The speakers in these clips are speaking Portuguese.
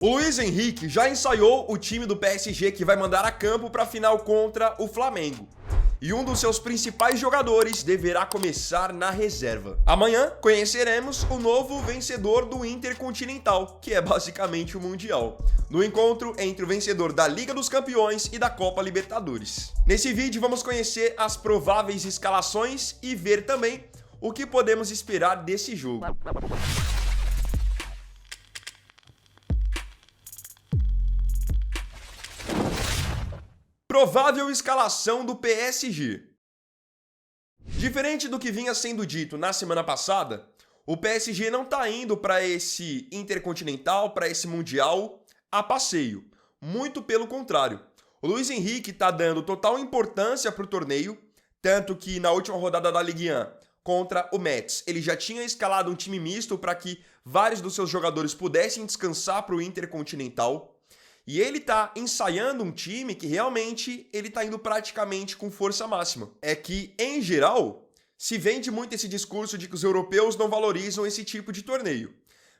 O Luiz Henrique já ensaiou o time do PSG que vai mandar a campo para a final contra o Flamengo. E um dos seus principais jogadores deverá começar na reserva. Amanhã conheceremos o novo vencedor do Intercontinental, que é basicamente o Mundial, no encontro entre o vencedor da Liga dos Campeões e da Copa Libertadores. Nesse vídeo vamos conhecer as prováveis escalações e ver também o que podemos esperar desse jogo. Provável escalação do PSG. Diferente do que vinha sendo dito na semana passada, o PSG não está indo para esse Intercontinental, para esse Mundial, a passeio. Muito pelo contrário. O Luiz Henrique está dando total importância para o torneio, tanto que na última rodada da Ligue 1 contra o Metz, ele já tinha escalado um time misto para que vários dos seus jogadores pudessem descansar para o Intercontinental. E ele tá ensaiando um time que realmente ele tá indo praticamente com força máxima. É que, em geral, se vende muito esse discurso de que os europeus não valorizam esse tipo de torneio.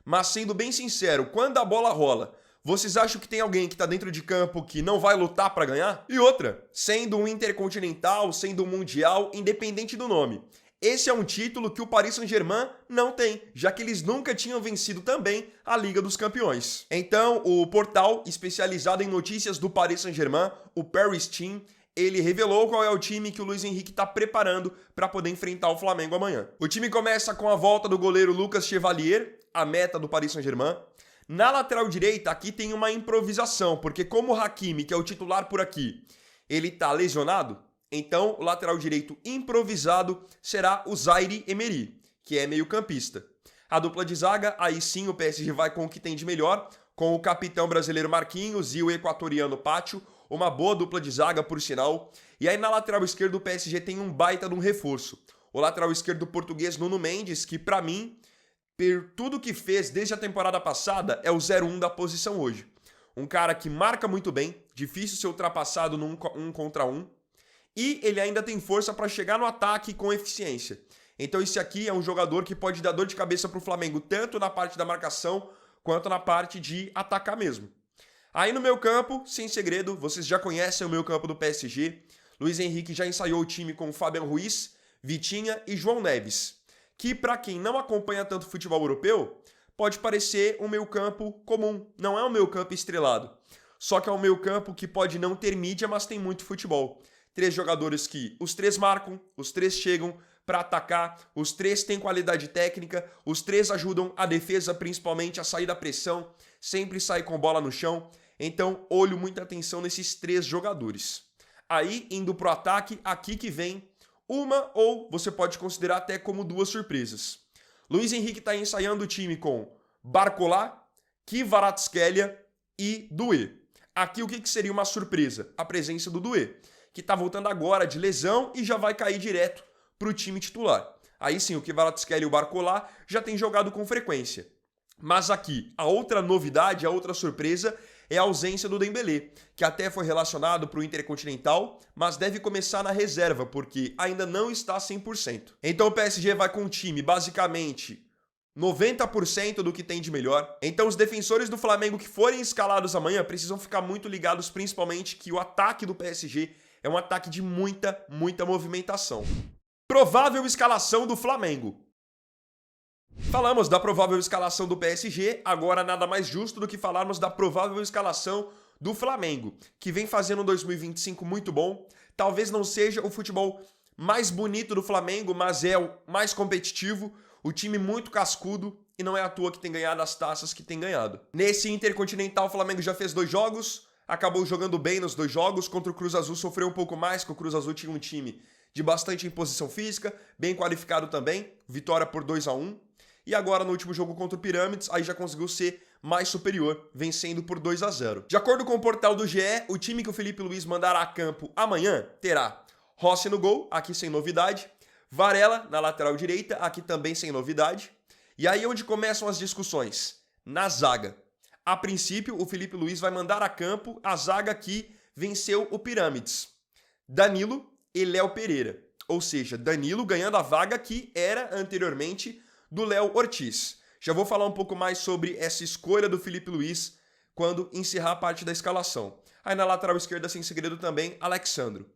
Mas, sendo bem sincero, quando a bola rola, vocês acham que tem alguém que tá dentro de campo que não vai lutar para ganhar? E outra, sendo um Intercontinental, sendo um Mundial, independente do nome. Esse é um título que o Paris Saint-Germain não tem, já que eles nunca tinham vencido também a Liga dos Campeões. Então, o portal especializado em notícias do Paris Saint-Germain, o Paris Team, ele revelou qual é o time que o Luiz Henrique está preparando para poder enfrentar o Flamengo amanhã. O time começa com a volta do goleiro Lucas Chevalier, a meta do Paris Saint-Germain. Na lateral direita, aqui tem uma improvisação, porque como o Hakimi, que é o titular por aqui, ele está lesionado, então, o lateral direito improvisado será o Zaïre Emery, que é meio-campista. A dupla de zaga, aí sim o PSG vai com o que tem de melhor, com o capitão brasileiro Marquinhos e o equatoriano Pátio, uma boa dupla de zaga, por sinal. E aí na lateral esquerda o PSG tem um baita de um reforço. O lateral esquerdo português Nuno Mendes, que pra mim, por tudo que fez desde a temporada passada, é o 0-1 da posição hoje. Um cara que marca muito bem, difícil ser ultrapassado num 1 contra 1. E ele ainda tem força para chegar no ataque com eficiência. Então esse aqui é um jogador que pode dar dor de cabeça para o Flamengo, tanto na parte da marcação, quanto na parte de atacar mesmo. Aí no meio campo, sem segredo, vocês já conhecem o meio campo do PSG. Luiz Henrique já ensaiou o time com Fabian Ruiz, Vitinha e João Neves. Que para quem não acompanha tanto futebol europeu, pode parecer um meio campo comum. Não é um meio campo estrelado. Só que é um meio campo que pode não ter mídia, mas tem muito futebol. 3 jogadores que os 3 marcam, os 3 chegam para atacar, os 3 têm qualidade técnica, os 3 ajudam a defesa principalmente a sair da pressão, sempre sai com bola no chão. Então, olho muita atenção nesses 3 jogadores. Aí, indo pro ataque, aqui que vem uma ou você pode considerar até como 2 surpresas. Luiz Henrique está ensaiando o time com Barcola, Kvaratskhelia e Doué. Aqui o que seria uma surpresa? A presença do Doué, que está voltando agora de lesão e já vai cair direto para o time titular. Aí sim, o Kvaratskhelia e o Barcola já têm jogado com frequência. Mas aqui, a outra novidade, a outra surpresa é a ausência do Dembélé, que até foi relacionado para o Intercontinental, mas deve começar na reserva, porque ainda não está 100%. Então o PSG vai com um time basicamente 90% do que tem de melhor. Então os defensores do Flamengo que forem escalados amanhã precisam ficar muito ligados, principalmente que o ataque do PSG é um ataque de muita movimentação. Provável escalação do Flamengo. Falamos da provável escalação do PSG, agora nada mais justo do que falarmos da provável escalação do Flamengo, que vem fazendo um 2025 muito bom. Talvez não seja o futebol mais bonito do Flamengo, mas é o mais competitivo, o time muito cascudo e não é à toa que tem ganhado as taças que tem ganhado. Nesse Intercontinental, o Flamengo já fez 2 jogos, acabou jogando bem nos 2 jogos, contra o Cruz Azul sofreu um pouco mais, porque o Cruz Azul tinha um time de bastante imposição física, bem qualificado também, vitória por 2-1. E agora no último jogo contra o Pirâmides, aí já conseguiu ser mais superior, vencendo por 2-0. De acordo com o portal do GE, o time que o Felipe Luiz mandará a campo amanhã terá Rossi no gol, aqui sem novidade, Varela na lateral direita, aqui também sem novidade. E aí onde começam as discussões? Na zaga. A princípio, o Felipe Luiz vai mandar a campo a zaga que venceu o Pirâmides. Danilo e Léo Pereira. Ou seja, Danilo ganhando a vaga que era anteriormente do Léo Ortiz. Já vou falar um pouco mais sobre essa escolha do Felipe Luiz quando encerrar a parte da escalação. Aí na lateral esquerda, sem segredo também, Alexandro.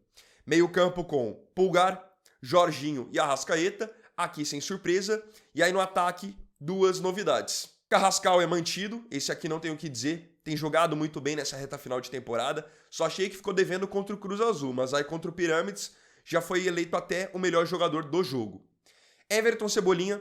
Meio campo com Pulgar, Jorginho e Arrascaeta, aqui sem surpresa. E aí no ataque, duas novidades. Carrascal é mantido, esse aqui não tenho o que dizer, tem jogado muito bem nessa reta final de temporada, só achei que ficou devendo contra o Cruz Azul, mas aí contra o Pirâmides já foi eleito até o melhor jogador do jogo. Everton Cebolinha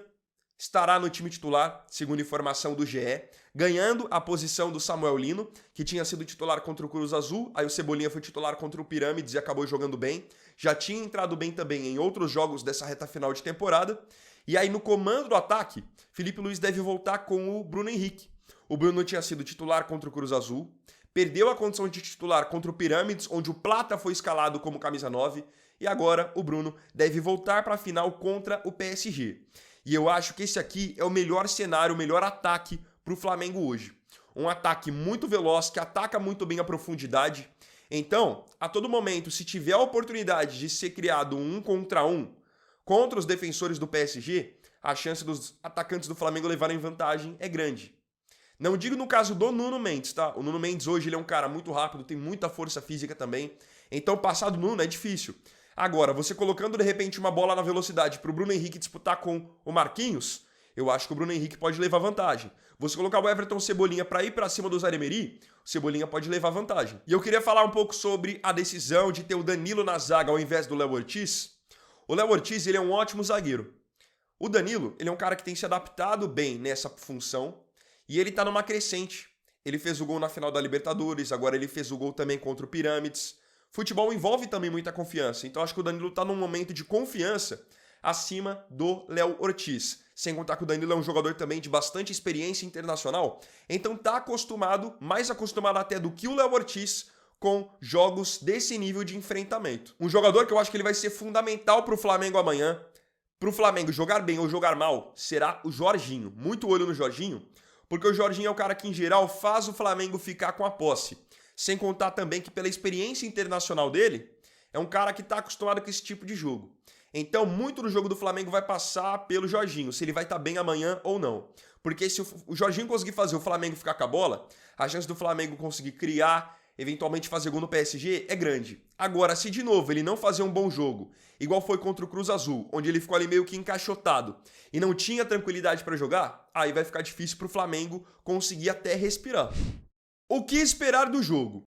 estará no time titular, segundo informação do GE, ganhando a posição do Samuel Lino, que tinha sido titular contra o Cruz Azul, aí o Cebolinha foi titular contra o Pirâmides e acabou jogando bem, já tinha entrado bem também em outros jogos dessa reta final de temporada, e aí no comando do ataque, Felipe Luiz deve voltar com o Bruno Henrique. O Bruno tinha sido titular contra o Cruz Azul, perdeu a condição de titular contra o Pirâmides, onde o Plata foi escalado como camisa 9, e agora o Bruno deve voltar para a final contra o PSG. E eu acho que esse aqui é o melhor cenário, o melhor ataque para o Flamengo hoje. Um ataque muito veloz, que ataca muito bem a profundidade. Então, a todo momento, se tiver a oportunidade de ser criado um contra os defensores do PSG, a chance dos atacantes do Flamengo levarem vantagem é grande. Não digo no caso do Nuno Mendes, tá? O Nuno Mendes hoje ele é um cara muito rápido, tem muita força física também. Então, passar do Nuno é difícil. Agora, você colocando de repente uma bola na velocidade para o Bruno Henrique disputar com o Marquinhos, eu acho que o Bruno Henrique pode levar vantagem. Você colocar o Everton Cebolinha para ir para cima do Zaire Emery, o Cebolinha pode levar vantagem. E eu queria falar um pouco sobre a decisão de ter o Danilo na zaga ao invés do Léo Ortiz. O Léo Ortiz ele é um ótimo zagueiro. O Danilo ele é um cara que tem se adaptado bem nessa função e ele está numa crescente. Ele fez o gol na final da Libertadores, agora ele fez o gol também contra o Pirâmides. Futebol envolve também muita confiança, então acho que o Danilo está num momento de confiança acima do Léo Ortiz. Sem contar que o Danilo é um jogador também de bastante experiência internacional, então tá acostumado, mais acostumado até do que o Léo Ortiz, com jogos desse nível de enfrentamento. Um jogador que eu acho que ele vai ser fundamental para o Flamengo amanhã, para o Flamengo jogar bem ou jogar mal, será o Jorginho. Muito olho no Jorginho, porque o Jorginho é o cara que, em geral, faz o Flamengo ficar com a posse. Sem contar também que, pela experiência internacional dele, é um cara que está acostumado com esse tipo de jogo. Então, muito do jogo do Flamengo vai passar pelo Jorginho, se ele vai estar bem amanhã ou não. Porque se o Jorginho conseguir fazer o Flamengo ficar com a bola, a chance do Flamengo conseguir criar, eventualmente fazer gol no PSG, é grande. Agora, se de novo ele não fazer um bom jogo, igual foi contra o Cruz Azul, onde ele ficou ali meio que encaixotado e não tinha tranquilidade para jogar, aí vai ficar difícil para o Flamengo conseguir até respirar. O que esperar do jogo?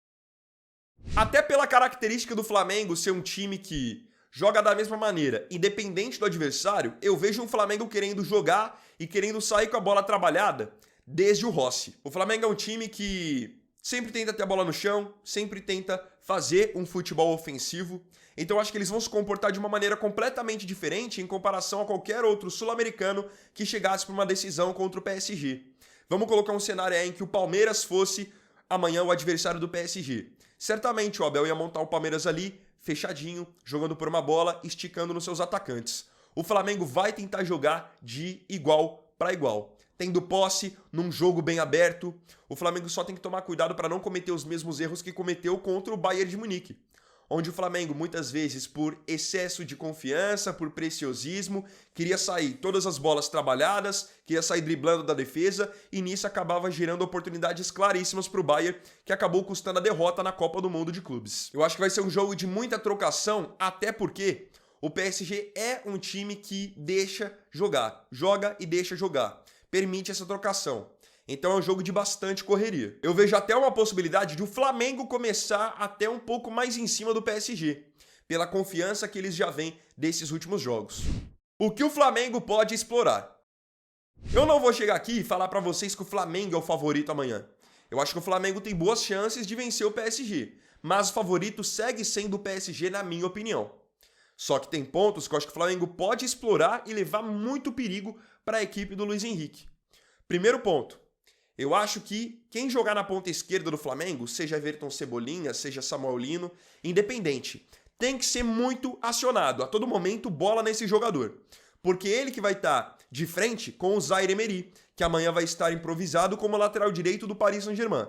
Até pela característica do Flamengo ser um time que joga da mesma maneira, independente do adversário, eu vejo um Flamengo querendo jogar e querendo sair com a bola trabalhada desde o Rossi. O Flamengo é um time que sempre tenta ter a bola no chão, sempre tenta fazer um futebol ofensivo. Então eu acho que eles vão se comportar de uma maneira completamente diferente em comparação a qualquer outro sul-americano que chegasse para uma decisão contra o PSG. Vamos colocar um cenário aí em que o Palmeiras fosse amanhã o adversário do PSG. Certamente o Abel ia montar o Palmeiras ali, fechadinho, jogando por uma bola, esticando nos seus atacantes. O Flamengo vai tentar jogar de igual para igual, tendo posse num jogo bem aberto. O Flamengo só tem que tomar cuidado para não cometer os mesmos erros que cometeu contra o Bayern de Munique, onde o Flamengo, muitas vezes, por excesso de confiança, por preciosismo, queria sair todas as bolas trabalhadas, queria sair driblando da defesa, e nisso acabava gerando oportunidades claríssimas para o Bayern, que acabou custando a derrota na Copa do Mundo de Clubes. Eu acho que vai ser um jogo de muita trocação, até porque o PSG é um time que deixa jogar, joga e deixa jogar, permite essa trocação. Então é um jogo de bastante correria. Eu vejo até uma possibilidade de o Flamengo começar até um pouco mais em cima do PSG, pela confiança que eles já vêm desses últimos jogos. O que o Flamengo pode explorar? Eu não vou chegar aqui e falar para vocês que o Flamengo é o favorito amanhã. Eu acho que o Flamengo tem boas chances de vencer o PSG, mas o favorito segue sendo o PSG na minha opinião. Só que tem pontos que eu acho que o Flamengo pode explorar e levar muito perigo para a equipe do Luiz Henrique. Primeiro ponto. Eu acho que quem jogar na ponta esquerda do Flamengo, seja Everton Cebolinha, seja Samuel Lino, independente, tem que ser muito acionado. A todo momento, bola nesse jogador. Porque ele que vai estar de frente com o Zaire Emery, que amanhã vai estar improvisado como lateral direito do Paris Saint-Germain.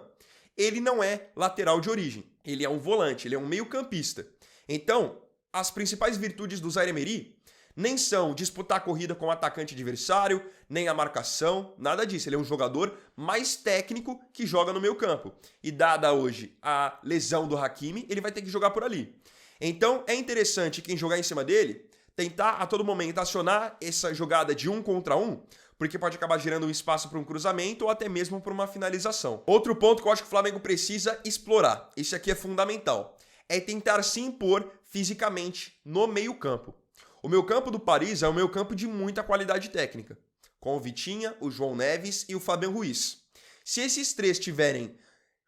Ele não é lateral de origem. Ele é um volante, ele é um meio-campista. Então, as principais virtudes do Zaire Emery Nem são disputar a corrida com o atacante adversário, nem a marcação, nada disso. Ele é um jogador mais técnico que joga no meio campo. E dada hoje a lesão do Hakimi, ele vai ter que jogar por ali. Então é interessante quem jogar em cima dele tentar a todo momento acionar essa jogada de 1 contra 1, porque pode acabar gerando um espaço para um cruzamento ou até mesmo para uma finalização. Outro ponto que eu acho que o Flamengo precisa explorar, isso aqui é fundamental, é tentar se impor fisicamente no meio-campo. O meio-campo do Paris é um meio-campo de muita qualidade técnica, com o Vitinha, o João Neves e o Fabian Ruiz. Se esses três tiverem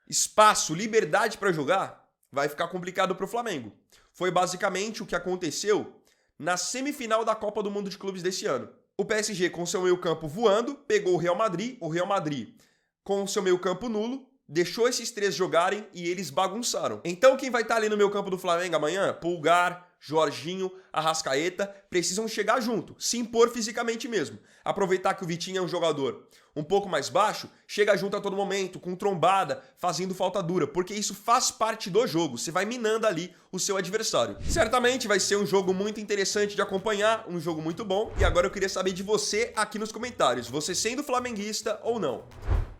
espaço, liberdade para jogar, vai ficar complicado para o Flamengo. Foi basicamente o que aconteceu na semifinal da Copa do Mundo de Clubes desse ano. O PSG com seu meio-campo voando, pegou o Real Madrid com seu meio-campo nulo, deixou esses três jogarem e eles bagunçaram. Então quem vai estar ali no meio-campo do Flamengo amanhã? Pulgar, Jorginho, Arrascaeta, precisam chegar junto, se impor fisicamente mesmo. Aproveitar que o Vitinho é um jogador um pouco mais baixo, chega junto a todo momento, com trombada, fazendo falta dura, porque isso faz parte do jogo, você vai minando ali o seu adversário. Certamente vai ser um jogo muito interessante de acompanhar, um jogo muito bom, e agora eu queria saber de você aqui nos comentários, você sendo flamenguista ou não.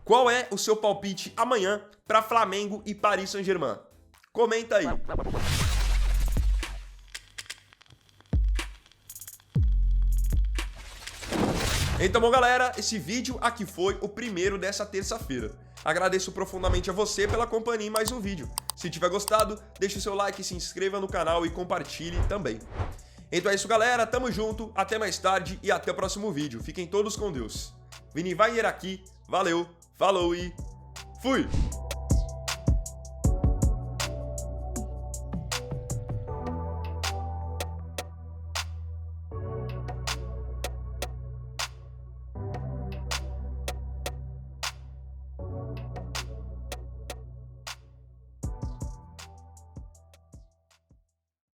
Qual é o seu palpite amanhã para Flamengo e Paris Saint-Germain? Comenta aí. Então, bom, galera, esse vídeo aqui foi o primeiro dessa terça-feira. Agradeço profundamente a você pela companhia em mais um vídeo. Se tiver gostado, deixe o seu like, se inscreva no canal e compartilhe também. Então é isso, galera. Tamo junto, até mais tarde e até o próximo vídeo. Fiquem todos com Deus. Vini Wagner aqui, valeu, falou e fui!